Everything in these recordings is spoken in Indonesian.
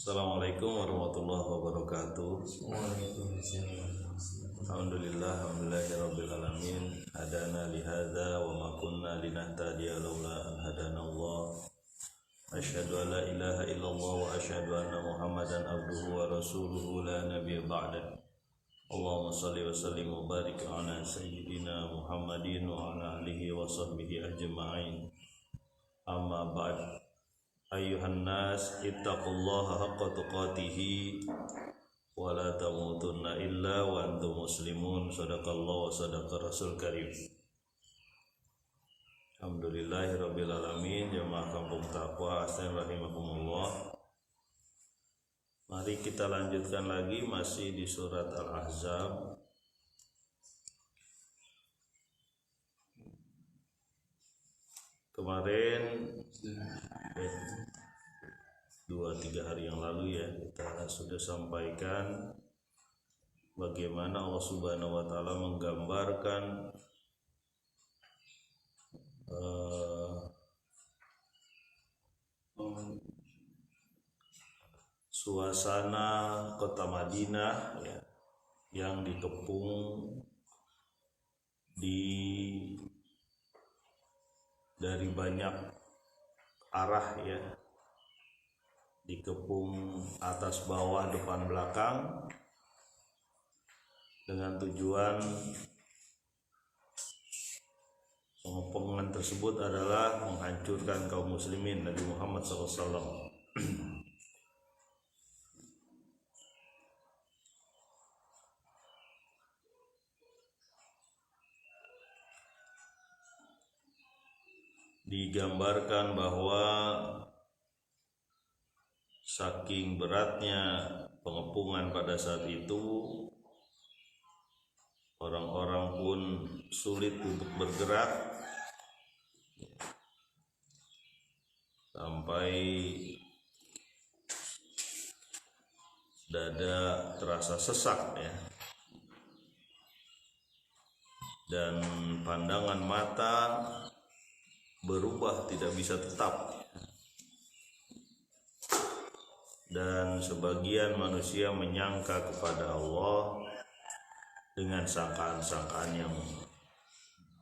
Assalamualaikum warahmatullahi wabarakatuh. Alhamdulillahirabbil alamin. Hadana li hadza wa ma kunna linahtadiya laula an hadanallah. Asyhadu an la ilaha illallah wa asyhadu anna Muhammadan abduhu wa rasuluhu la nabiyya ba'da. Allahumma shalli wa sallim wa barik ala sayyidina Muhammadin wa ala alihi wa sahbihi ajma'in. Amma ba'd. Ayyuhan nas ittaqullaha haqqa tuqatih wa la tamutunna illa wa antum muslimun. Shadaqallahu wa sadaqa rasul karim. Alhamdulillahirabbil alamin. Jamaah kampung taqwa asal rahimakumullah. Mari kita lanjutkan lagi masih di surat Al-Ahzab. Kemarin 2-3 hari yang lalu ya kita sudah sampaikan bagaimana Allah Subhanahu wa taala menggambarkan suasana kota Madinah ya, yang dikepung dari banyak arah ya, dikepung atas bawah depan belakang dengan tujuan pengepungan tersebut adalah menghancurkan kaum muslimin Nabi Muhammad SAW. Digambarkan bahwa saking beratnya pengepungan pada saat itu, orang-orang pun sulit untuk bergerak sampai dada terasa sesak ya, dan pandangan mata berubah tidak bisa tetap, dan sebagian manusia menyangka kepada Allah dengan sangkaan-sangkaan yang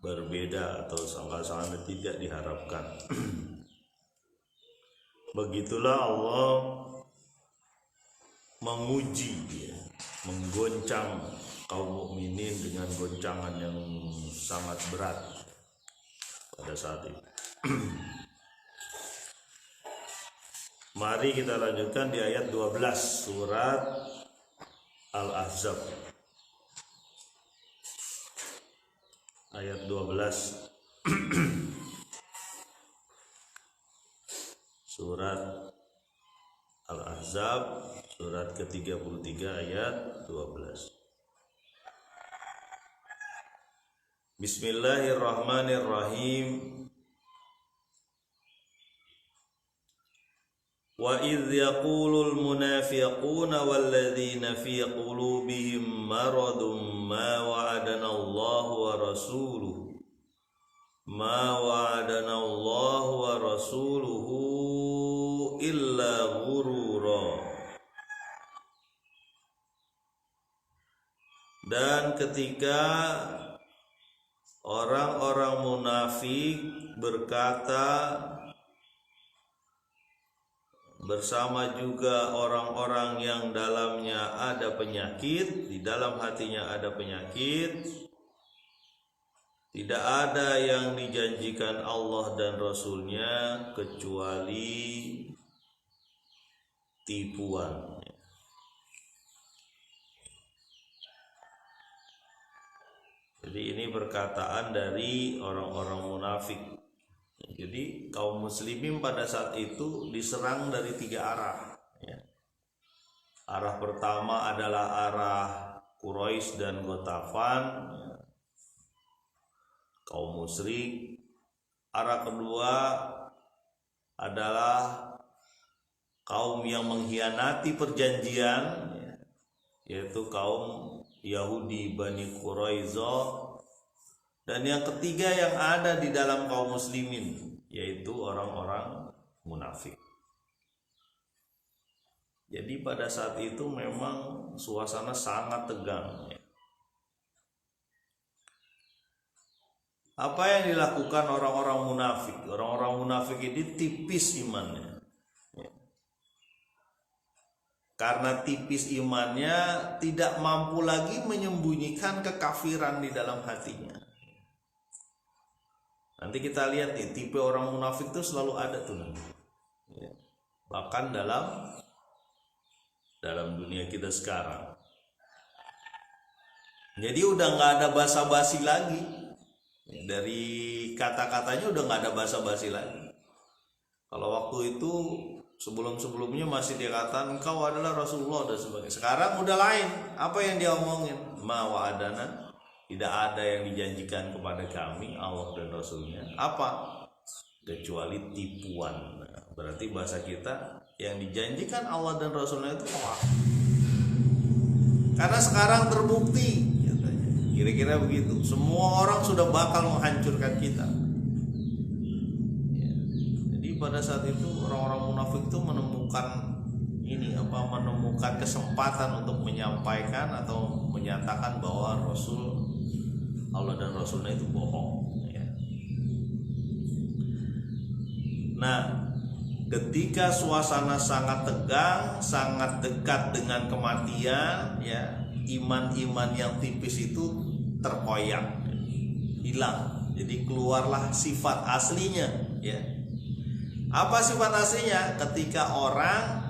berbeda atau sangkaan-sangkaan yang tidak diharapkan. Begitulah Allah menguji ya, menggoncang kaum mukminin dengan goncangan yang sangat berat pada saat itu. Mari kita lanjutkan di ayat 12 surat Al-Ahzab. Ayat 12 surat Al-Ahzab, surat ke-33 ayat 12. Bismillahirrahmanirrahim. Wa idh yaqulul munafiquna walladzina fi qulubihim maradun ma wa'adana Allahu wa rasuluhu illa ghurura. Dan ketika orang-orang munafik berkata bersama juga orang-orang yang dalamnya ada penyakit, di dalam hatinya ada penyakit, tidak ada yang dijanjikan Allah dan Rasulnya kecuali tipuan. Jadi ini perkataan dari orang-orang munafik. Jadi kaum muslimin pada saat itu diserang dari 3 arah ya. Arah pertama adalah arah Quraisy dan Ghatafan ya, kaum musyrik. Arah kedua adalah kaum yang mengkhianati perjanjian ya, yaitu kaum Yahudi Bani Quraiza. Dan yang ketiga yang ada di dalam kaum muslimin, yaitu orang-orang munafik. Jadi pada saat itu memang suasana sangat tegang. Apa yang dilakukan orang-orang munafik? Orang-orang munafik ini tipis imannya. Karena tipis imannya, tidak mampu lagi menyembunyikan kekafiran di dalam hatinya. Nanti kita lihat nih, tipe orang munafik itu selalu ada tuh nanti. Bahkan dalam dunia kita sekarang. Jadi udah nggak ada basa-basi lagi. Dari kata-katanya udah nggak ada basa-basi lagi. Kalau waktu itu sebelum-sebelumnya masih dikatakan engkau adalah Rasulullah dan sebagainya. Sekarang udah lain. Apa yang dia omongin? Ma wa'adana, tidak ada yang dijanjikan kepada kami Allah dan Rasulnya. Apa? Kecuali tipuan. Berarti bahasa kita, yang dijanjikan Allah dan Rasulnya itu hoax. Karena sekarang terbukti, kira-kira begitu. Semua orang sudah bakal menghancurkan kita. Pada saat itu orang-orang munafik itu menemukan kesempatan untuk menyampaikan atau menyatakan bahwa Rasul Allah dan Rasulnya itu bohong. Nah, ketika suasana sangat tegang, sangat dekat dengan kematian, iman-iman yang tipis itu terkoyak, hilang. Jadi keluarlah sifat aslinya, Apa sifat aslinya? Ketika orang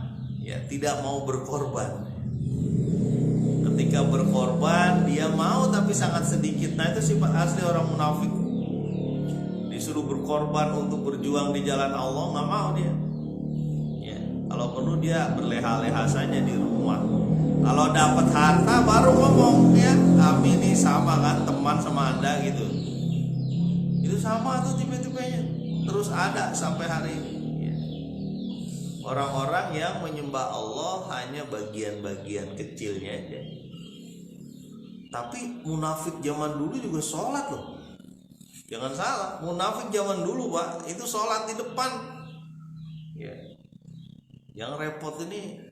tidak mau berkorban. Ketika berkorban dia mau tapi sangat sedikit. Nah, itu sifat asli orang munafik. Disuruh berkorban untuk berjuang di jalan Allah, nggak mau dia. Kalau perlu dia berleha-leha saja di rumah. Kalau dapat harta baru ngomong, kami ini sama kan, teman sama Anda gitu. Itu sama tuh tipe-tipenya. Terus ada sampai hari ini. Orang-orang yang menyembah Allah hanya bagian-bagian kecilnya aja. Tapi munafik zaman dulu juga sholat loh. Jangan salah, munafik zaman dulu Pak, itu sholat di depan. Yang repot ini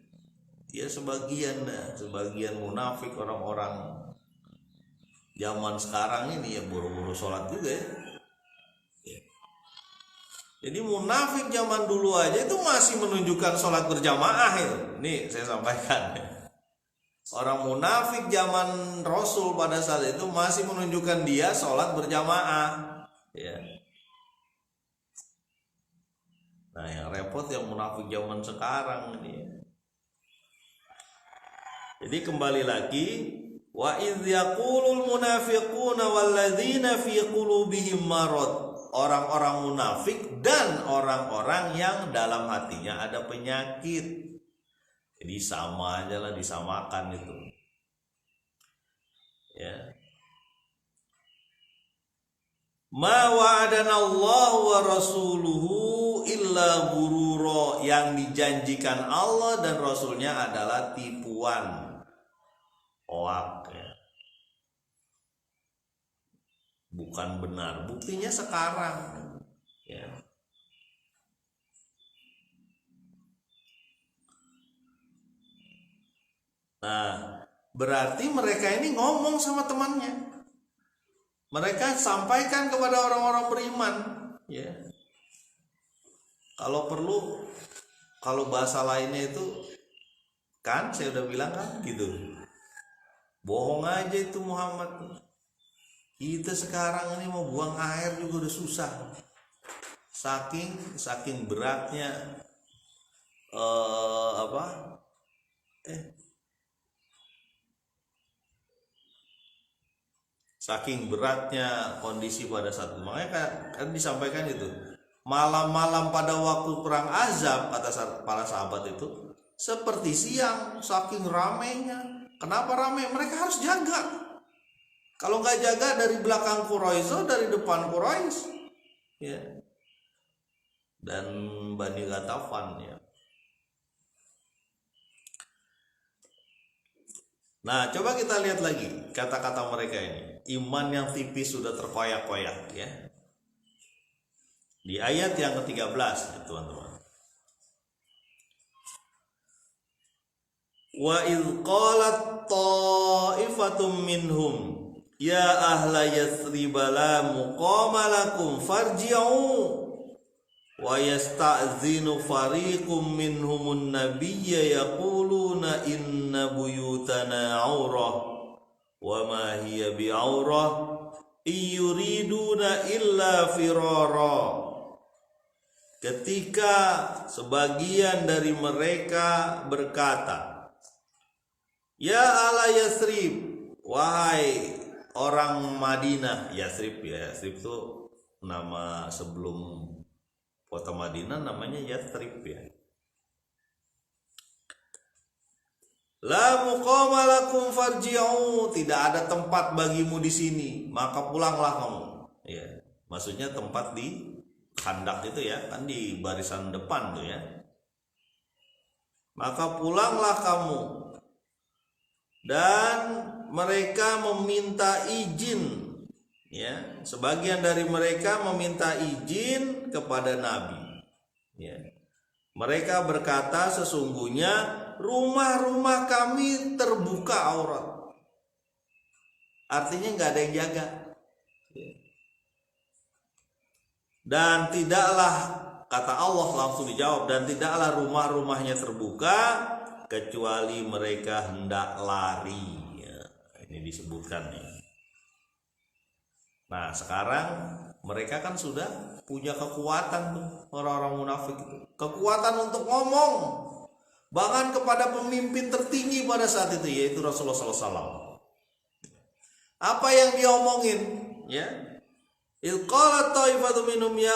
sebagian munafik orang-orang zaman sekarang ini buru-buru sholat juga ya. Jadi munafik zaman dulu aja itu masih menunjukkan sholat berjamaah itu. Nih saya sampaikan. Orang munafik zaman Rasul pada saat itu masih menunjukkan dia sholat berjamaah. Nah, yang repot yang munafik zaman sekarang ini. Jadi kembali lagi, wa idz yaqulul munafiquna walladzina fi qulubihim marad. Orang-orang munafik dan orang-orang yang dalam hatinya ada penyakit. Jadi sama aja lah, disamakan itu. Ma wa'adana Allah wa rasuluhu illa ghurura. Yang dijanjikan Allah dan Rasulnya adalah tipuan, hoak, bukan benar. Buktinya sekarang, Nah, berarti mereka ini ngomong sama temannya. Mereka sampaikan kepada orang-orang beriman, Kalau perlu, kalau bahasa lainnya itu kan saya udah bilang kan gitu. Bohong aja itu Muhammad. Kita sekarang ini mau buang air juga udah susah. Saking beratnya saking beratnya kondisi pada saat itu. Makanya kan disampaikan itu. Malam-malam pada waktu perang Ahzab, kata para sahabat itu, seperti siang, saking ramainya. Kenapa ramai? Mereka harus jaga. Kalau nggak jaga dari belakang Quraisy, dari depan Quraisy, dan Bani Ghatafan, Nah, coba kita lihat lagi kata-kata mereka ini. Iman yang tipis sudah terkoyak-koyak, Di ayat yang ke-13, teman-teman. Wa idh qalat ta'ifatum minhum ya ahla Yathrib la muqama lakum farji'u wa yasta'zinu fariqum minhumun nabiyya yaquluna inna buyutana aurah wa ma hiya bi'aurah yuriduna illa firara. Ketika sebagian dari mereka berkata, ya ala Yathrib, wahai orang Madinah. Yathrib ya, Yathrib itu nama sebelum kota Madinah, namanya Yathrib ya. La muqama lakum farji'u, tidak ada tempat bagimu di sini, maka pulanglah kamu. Ya, maksudnya tempat di Khandak itu ya, kan di barisan depan tuh ya. Maka pulanglah kamu. Dan mereka meminta izin ya, sebagian dari mereka meminta izin kepada Nabi ya. Mereka berkata, sesungguhnya rumah-rumah kami terbuka aurat. Artinya nggak ada yang jaga. Dan tidaklah, kata Allah langsung dijawab, dan tidaklah rumah-rumahnya terbuka kecuali mereka hendak lari ya. Ini disebutkan nih. Nah sekarang mereka kan sudah punya kekuatan tuh, orang-orang munafik itu, kekuatan untuk ngomong bahkan kepada pemimpin tertinggi pada saat itu, yaitu Rasulullah SAW. Apa yang diomongin ya? Ilqala ta'ifatu minhum ya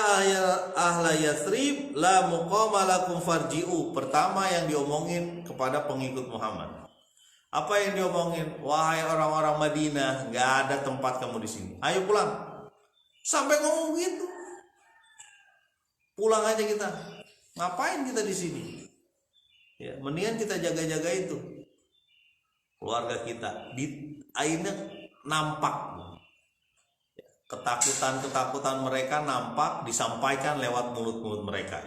ahla Yathrib la muqama lakum farji'u. Pertama yang diomongin kepada pengikut Muhammad. Apa yang diomongin? Wahai orang-orang Madinah, nggak ada tempat kamu di sini. Ayo pulang. Sampai ngomong gitu. Pulang aja kita. Ngapain kita di sini? Ya, mendingan kita jaga-jaga itu keluarga kita. Di akhirnya nampak ketakutan mereka, nampak disampaikan lewat mulut-mulut mereka.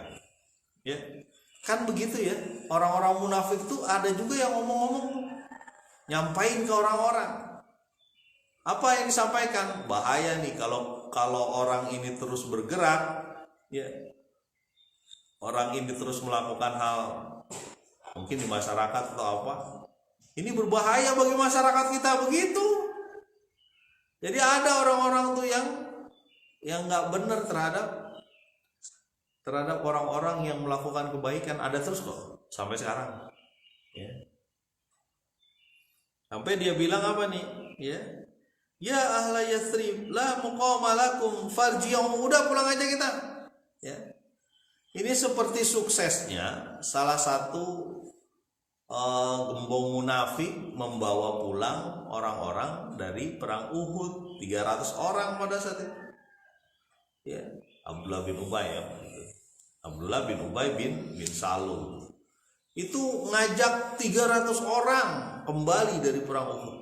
Ya, kan begitu ya. Orang-orang munafik itu ada juga yang ngomong-ngomong, nyampain ke orang-orang. Apa yang disampaikan? Bahaya nih kalau orang ini terus bergerak, ya. Orang ini terus melakukan hal mungkin di masyarakat atau apa. Ini berbahaya bagi masyarakat kita, begitu. Jadi ada orang-orang tuh yang nggak benar terhadap orang-orang yang melakukan kebaikan, ada terus kok sampai sekarang. Ya. Sampai dia bilang apa nih? Ya, ya ahla Yathrib, la muqama lakum farji'u. Udah pulang aja kita. Ya. Ini seperti suksesnya salah satu gembong munafik membawa pulang orang-orang dari perang Uhud, 300 orang pada saat itu. Ya, Abdullah bin Ubay ya. Abdullah bin Ubay bin Salul. Itu ngajak 300 orang kembali dari perang Uhud.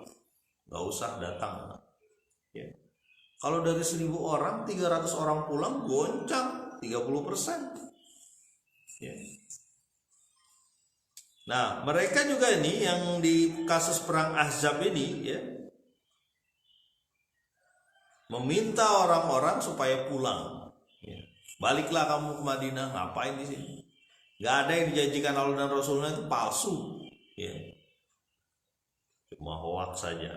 Gak usah datang. Ya. Kalau dari 1000 orang, 300 orang pulang, goncang 30%. Ya. Nah, mereka juga ini yang di kasus perang Ahzab ini ya, meminta orang-orang supaya pulang. Ya. Baliklah kamu ke Madinah, ngapain di sini? Gak ada yang dijanjikan Allah dan Rasulnya itu palsu. Ya. Cuma hoax saja.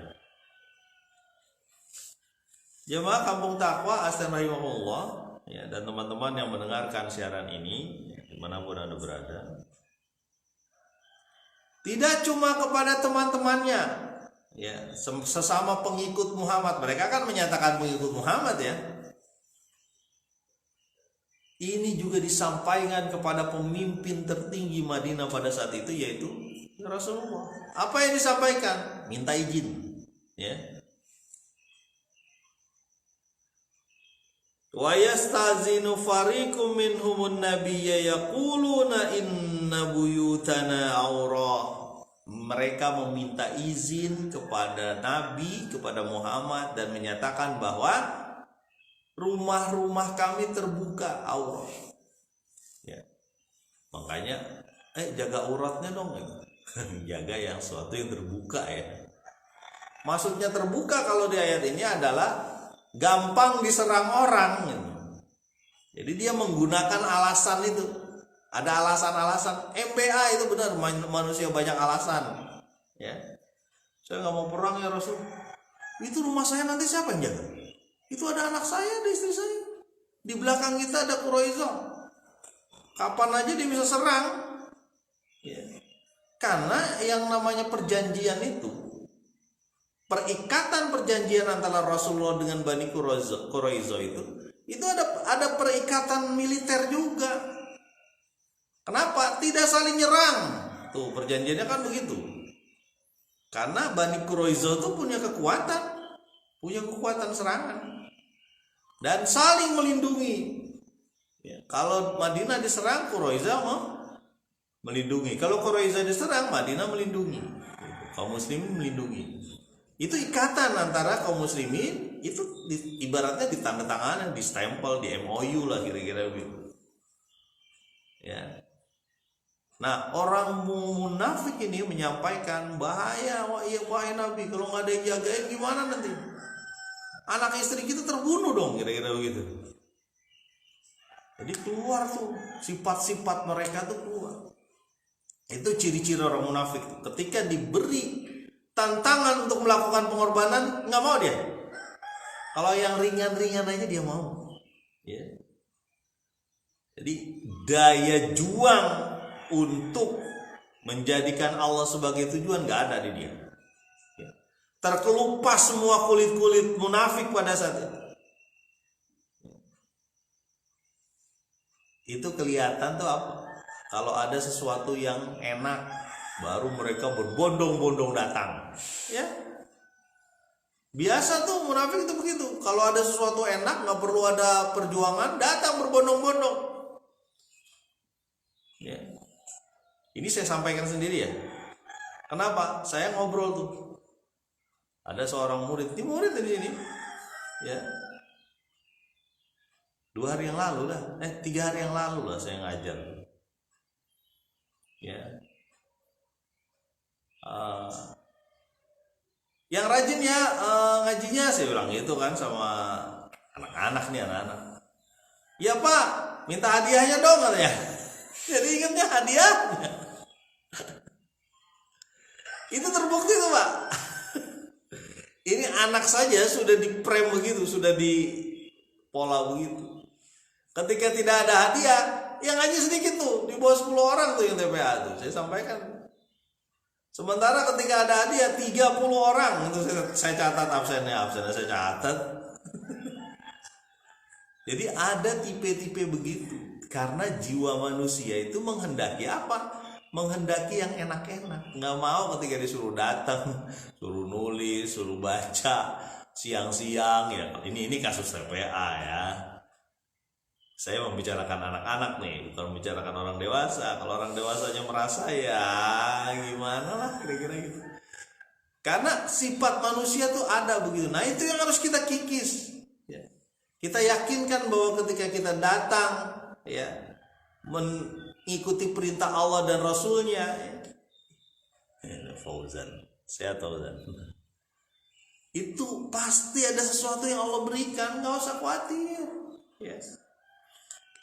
Jemaah Kampung Takwa Astagfirullah ya, dan teman-teman yang mendengarkan siaran ini ya, dimanapun Anda berada. Tidak cuma kepada teman-temannya, ya, sesama pengikut Muhammad. Mereka kan menyatakan pengikut Muhammad ya. Ini juga disampaikan kepada pemimpin tertinggi Madinah pada saat itu, yaitu Rasulullah. Apa yang disampaikan? Minta izin, ya. Wa yastazinu fariqum minhumun nabiyya yaquluna inna buyutana aurah. Mereka meminta izin kepada Nabi, kepada Muhammad, dan menyatakan bahwa rumah-rumah kami terbuka aurat. Ya. Makanya jaga auratnya dong. Jaga yang sesuatu yang terbuka ya. Maksudnya terbuka kalau di ayat ini adalah gampang diserang orang. Jadi dia menggunakan alasan itu. Ada alasan-alasan. MBA itu benar, manusia banyak alasan. Ya, saya nggak mau perang ya Rasul. Itu rumah saya nanti siapa yang jaga? Itu ada anak saya, ada istri saya. Di belakang kita ada Quraizah. Kapan aja dia bisa serang. Ya. Karena yang namanya perjanjian itu, perikatan perjanjian antara Rasulullah dengan Bani Quraizah itu ada perikatan militer juga. Kenapa? Tidak saling nyerang. Tuh perjanjiannya kan begitu. Karena Bani Quraizah itu punya kekuatan serangan dan saling melindungi. Ya, kalau Madinah diserang, Quraizah melindungi. Kalau Quraizah diserang, Madinah melindungi. Kaum muslimin melindungi. Itu ikatan antara kaum muslimin, itu ibaratnya ditandatangan, di stempel, di MOU lah kira-kira begitu. Ya. Nah, orang munafik ini menyampaikan bahaya, wahai Nabi, kalau nggak ada yang jagain gimana nanti? Anak istri kita terbunuh dong, kira-kira begitu. Jadi keluar tuh sifat-sifat mereka tuh keluar. Itu ciri-ciri orang munafik. Ketika diberi tantangan untuk melakukan pengorbanan, nggak mau dia. Kalau yang ringan-ringan aja dia mau. Ya. Jadi daya juang untuk menjadikan Allah sebagai tujuan nggak ada di dia. Ya. Terkelupas semua kulit-kulit munafik pada saat itu. Itu kelihatan tuh apa? Kalau ada sesuatu yang enak, baru mereka berbondong-bondong datang. Ya, biasa tuh munafik itu begitu. Kalau ada sesuatu enak, nggak perlu ada perjuangan, datang berbondong-bondong. Ya, ini saya sampaikan sendiri ya. Kenapa? Saya ngobrol tuh. Ada seorang murid, ini murid di sini. Ya. 2 hari yang lalu lah, 3 hari yang lalu lah saya ngajar. Ya, yang rajin ya ngajinya, saya bilang gitu kan sama anak-anak nih, anak-anak. Ya Pak, minta hadiahnya dong katanya. Jadi ingatnya hadiahnya. Itu terbukti tuh Pak. Ini anak saja sudah di-frame begitu, sudah di pola begitu. Ketika tidak ada hadiah, yang ngaji sedikit tuh, di bawah 10 orang tuh yang TPA tuh, saya sampaikan. Sementara ketika ada hadiah 30 orang, itu saya catat absennya saya catat. Jadi ada tipe-tipe begitu, karena jiwa manusia itu menghendaki apa? Menghendaki yang enak-enak. Nggak mau ketika disuruh datang, suruh nulis, suruh baca siang-siang ya. Ini kasus TPA ya. Saya membicarakan anak-anak nih, bukan membicarakan orang dewasa. Kalau orang dewasanya merasa ya gimana lah kira-kira gitu. Karena sifat manusia tuh ada begitu. Nah itu yang harus kita kikis. Ya. Kita yakinkan bahwa ketika kita datang, ya, mengikuti perintah Allah dan Rasulnya. Ya, Fauzan, saya Fauzan. Itu pasti ada sesuatu yang Allah berikan, nggak usah khawatir. Yes.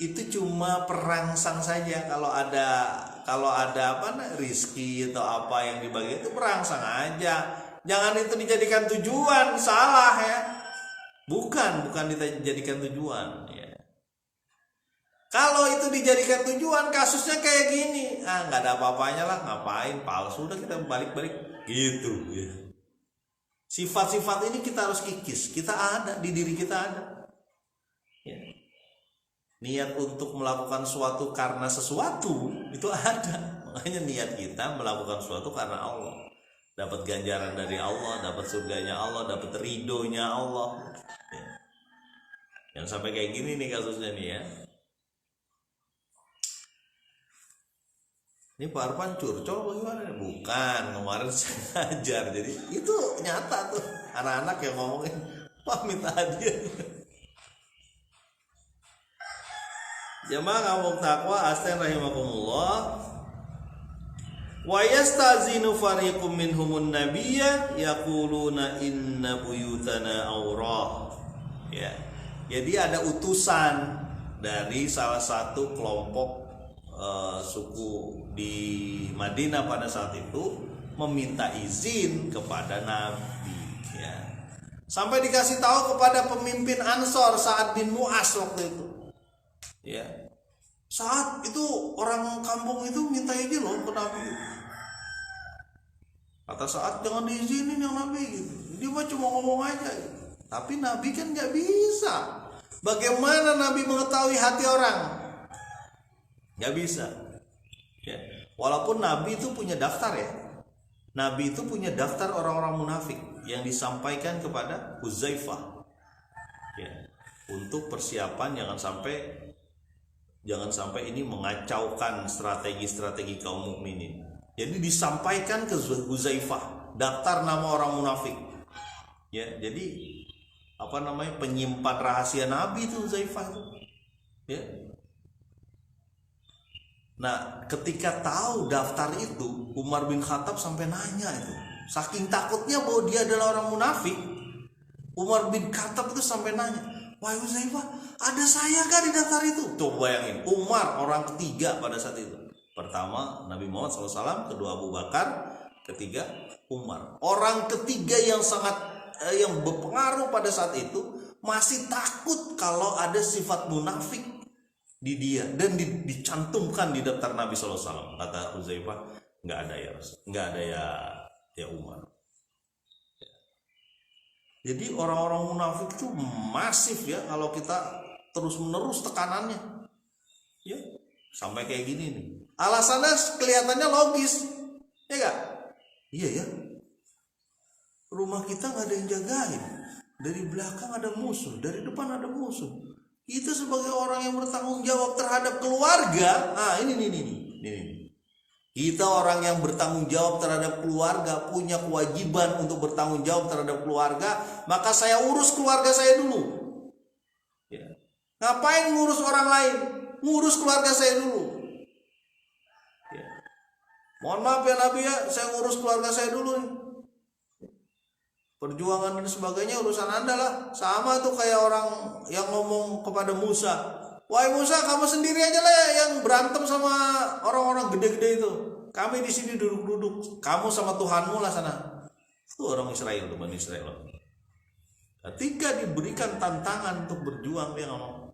Itu cuma perangsang saja. Kalau ada rizki atau apa yang dibagi itu perangsang aja. Jangan itu dijadikan tujuan, salah ya. Bukan dijadikan tujuan ya. Kalau itu dijadikan tujuan, kasusnya kayak gini. Nggak ada apa-apanya lah, ngapain palsu, udah kita balik-balik gitu ya. Sifat-sifat ini kita harus kikis. Kita ada, di diri kita ada. Ya. Niat untuk melakukan sesuatu karena sesuatu itu ada. Makanya niat kita melakukan sesuatu karena Allah, dapat ganjaran dari Allah, dapat surganya Allah, dapat ridhonya Allah ya. Yang sampai kayak gini nih kasusnya nih ya. Ini Pak Arfan curcol bagaimana? Bukan, kemarin saya ngajar. Jadi itu nyata tuh, anak-anak yang ngomongin, Pak minta hadiah. Jamaah kaum takwa asten rahimakumullah. Wa yastazinu fariqum minhumun nabiyya yaquluna inna buyutana aurah. Ya. Jadi ada utusan dari salah satu kelompok suku di Madinah pada saat itu meminta izin kepada Nabi, ya. Sampai dikasih tahu kepada pemimpin Ansor Sa'ad bin Mu'az waktu itu. Ya. Saat itu orang kampung itu minta izin loh ke Nabi. Kata Sa'ad, jangan diizinin yang Nabi gitu. Dia mah cuma ngomong aja gitu. Tapi Nabi kan gak bisa. Bagaimana Nabi mengetahui hati orang? Gak bisa, ya. Walaupun Nabi itu punya daftar, ya. Nabi itu punya daftar orang-orang munafik yang disampaikan kepada Huzaifah, ya, untuk persiapan jangan sampai ini mengacaukan strategi kaum mukminin. Jadi disampaikan ke Huzaifah daftar nama orang munafik, ya. Jadi penyimpan rahasia Nabi itu Huzaifah itu, ya. Nah, ketika tahu daftar itu, Umar bin Khattab sampai nanya itu. Saking takutnya bahwa dia adalah orang munafik, Umar bin Khattab itu sampai nanya, "Wahai Huzaifah, ada saya kah di daftar itu?" Coba bayangin, Umar orang ketiga pada saat itu. Pertama Nabi Muhammad SAW, kedua Abu Bakar, ketiga Umar. Orang ketiga yang yang berpengaruh pada saat itu masih takut kalau ada sifat munafik di dia dan dicantumkan di daftar Nabi SAW. Kata Huzaifah, nggak ada ya Umar. Jadi orang-orang munafik itu masif, ya, kalau kita terus menerus tekanannya, ya, sampai kayak gini nih. Alasannya kelihatannya logis, ya nggak? Iya ya. Rumah kita nggak ada yang jagain. Dari belakang ada musuh, dari depan ada musuh. Kita sebagai orang yang bertanggung jawab terhadap keluarga, ini. Kita orang yang bertanggung jawab terhadap keluarga, punya kewajiban untuk bertanggung jawab terhadap keluarga, maka saya urus keluarga saya dulu. Ya. Ngapain ngurus orang lain? Ngurus keluarga saya dulu. Ya. Mohon maaf ya Nabi, ya, saya ngurus keluarga saya dulu nih. Perjuangan dan sebagainya urusan Anda lah. Sama tuh kayak orang yang ngomong kepada Musa, "Wahai Musa, kamu sendiri aja lah yang berantem sama orang-orang gede-gede itu. Kami di sini duduk-duduk. Kamu sama Tuhanmu lah sana." Itu orang Israel, teman Israel. Ketika diberikan tantangan untuk berjuang, dia ngomong,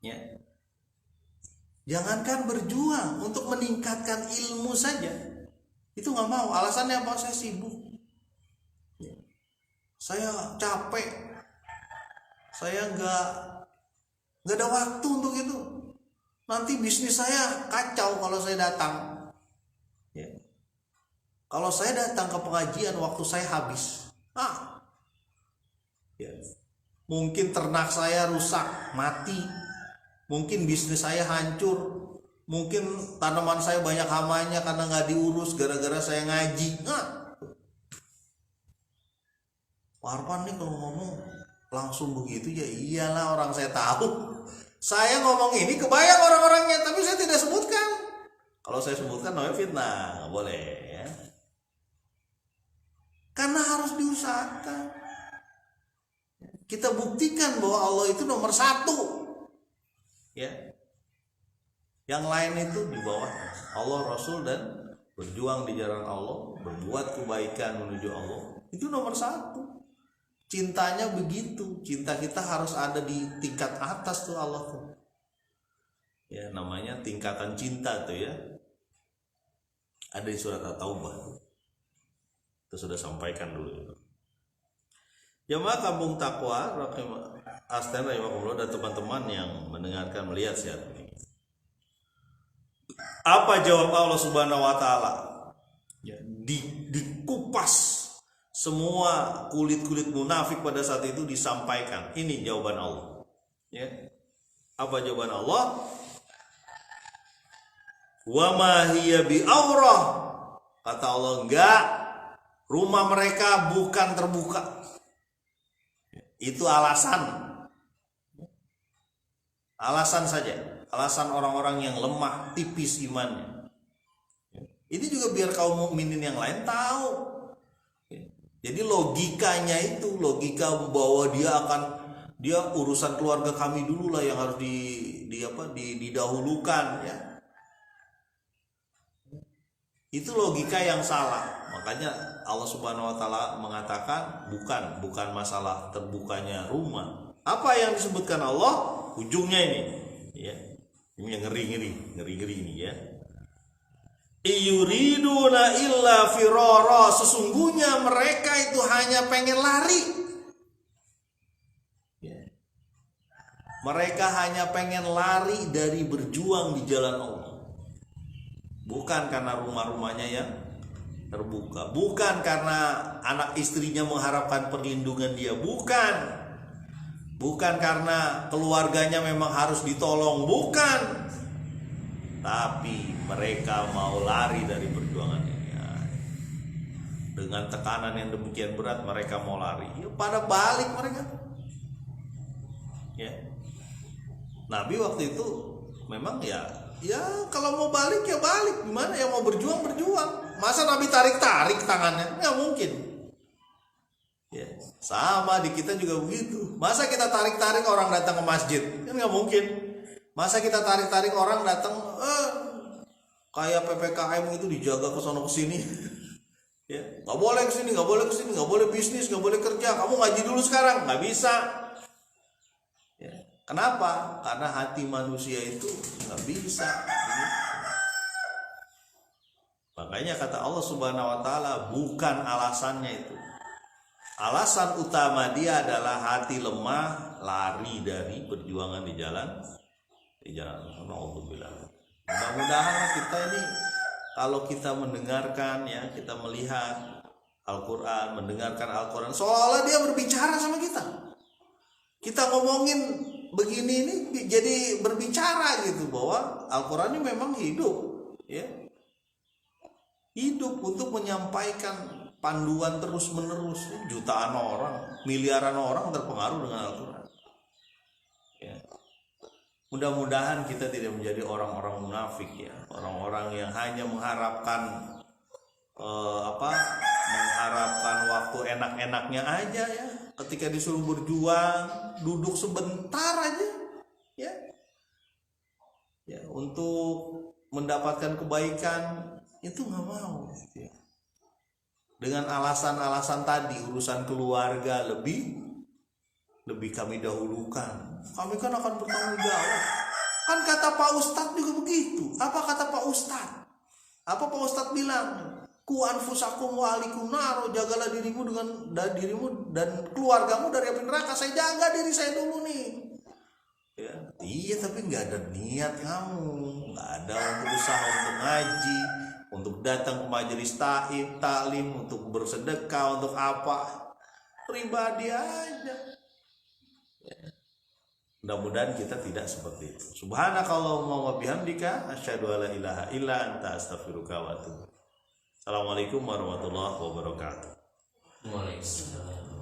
ya, jangankan berjuang untuk meningkatkan ilmu saja, itu nggak mau. Alasannya apa? Saya sibuk. Saya capek, saya nggak ada waktu untuk itu. Nanti bisnis saya kacau kalau saya datang. Ya. Kalau saya datang ke pengajian, waktu saya habis. Ya. Mungkin ternak saya rusak, mati. Mungkin bisnis saya hancur. Mungkin tanaman saya banyak hamanya karena nggak diurus gara-gara saya ngaji. Pak Arfan nih kalau ngomong langsung begitu, ya iyalah, orang saya tahu. Saya ngomong ini kebayang orang-orangnya, tapi saya tidak sebutkan. Kalau saya sebutkan namanya fitnah, nggak boleh, ya. Karena harus diusahakan. Kita buktikan bahwa Allah itu nomor satu, ya. Yang lain itu di bawah Allah, Rasul, dan berjuang di jalan Allah, berbuat kebaikan menuju Allah, itu nomor satu. Cintanya begitu, cinta kita harus ada di tingkat atas tuh Allah tuh. Ya, namanya tingkatan cinta tuh, ya. Ada di surat At-Taubah. Itu sudah sampaikan dulu. Jamaah Kampung Takwa, rahimahullah, dan teman-teman yang mendengarkan, melihat sihat ini. Apa jawab Allah Subhanahu wa taala? Ya, dikupas semua kulit-kulit munafik pada saat itu, disampaikan. Ini jawaban Allah. Ya. Apa jawaban Allah? Wa ma hiya bi aurah. Kata Allah, enggak. Rumah mereka bukan terbuka. Itu alasan. Alasan saja. Alasan orang-orang yang lemah, tipis imannya. Ini juga biar kaum mukminin yang lain tahu. Jadi logikanya itu, logika bahwa dia urusan keluarga kami dulu lah yang harus didahulukan ya. Itu logika yang salah. Makanya Allah Subhanahu wa taala mengatakan bukan masalah terbukanya rumah. Apa yang disebutkan Allah ujungnya ini ya. Ini yang ngeri ini ya. Iyuriduna illa firara, sesungguhnya mereka itu hanya pengen lari. Ya. Mereka hanya pengen lari dari berjuang di jalan Allah. Bukan karena rumah-rumahnya yang terbuka, bukan karena anak istrinya mengharapkan perlindungan dia, bukan karena keluarganya memang harus ditolong, bukan. Tapi mereka mau lari dari perjuangan ini. Dengan tekanan yang demikian berat mereka mau lari. Ya, pada balik mereka. Ya. Nabi waktu itu memang ya kalau mau balik ya balik. Gimana yang mau berjuang. Masa Nabi tarik tangannya? Nggak mungkin. Ya, sama di kita juga begitu. Masa kita tarik orang datang ke masjid? Kan nggak mungkin. Masa kita tarik orang datang kayak PPKM itu dijaga ke sono ke sini. Ya, nggak boleh ke sini, nggak boleh bisnis, nggak boleh kerja. Kamu ngaji dulu sekarang, nggak bisa. Ya, kenapa? Karena hati manusia itu nggak bisa. Makanya kata Allah Subhanahu wa taala, bukan alasannya itu. Alasan utama dia adalah hati lemah, lari dari perjuangan di jalan Alhamdulillah. Mudah-mudahan kita ini kalau kita mendengarkan ya, kita melihat Al-Quran, mendengarkan Al-Quran seolah dia berbicara sama kita. Kita ngomongin begini ini jadi berbicara gitu, bahwa Al-Quran ini memang hidup ya. Hidup untuk menyampaikan panduan terus-menerus. Jutaan orang, miliaran orang terpengaruh dengan Al-Quran ya. Mudah-mudahan kita tidak menjadi orang-orang munafik ya, orang-orang yang hanya mengharapkan mengharapkan waktu enak-enaknya aja ya. Ketika disuruh berjuang, duduk sebentar aja ya. Ya, untuk mendapatkan kebaikan itu nggak mau ya. Dengan alasan-alasan tadi, urusan keluarga lebih kami dahulukan. Kami kan akan bertanggung jawab. Kan kata Pak Ustadz juga begitu. Apa kata Pak Ustadz? Apa Pak Ustadz bilang? Ku anfusakum wa alikum naro, jagalah dirimu dan keluargamu dari api neraka. Saya jaga diri saya dulu nih. Ya, iya, tapi nggak ada niat kamu, nggak ada untuk usaha untuk ngaji, untuk datang ke majelis taklim, untuk bersedekah, untuk apa? Pribadi aja. Mudah-mudahan kita tidak seperti itu. Subhanakallahumma wa bihamdika asyhadu alla ilaha illa anta astaghfiruka wa atubu. Assalamualaikum warahmatullahi wabarakatuh. Waalaikumsalam.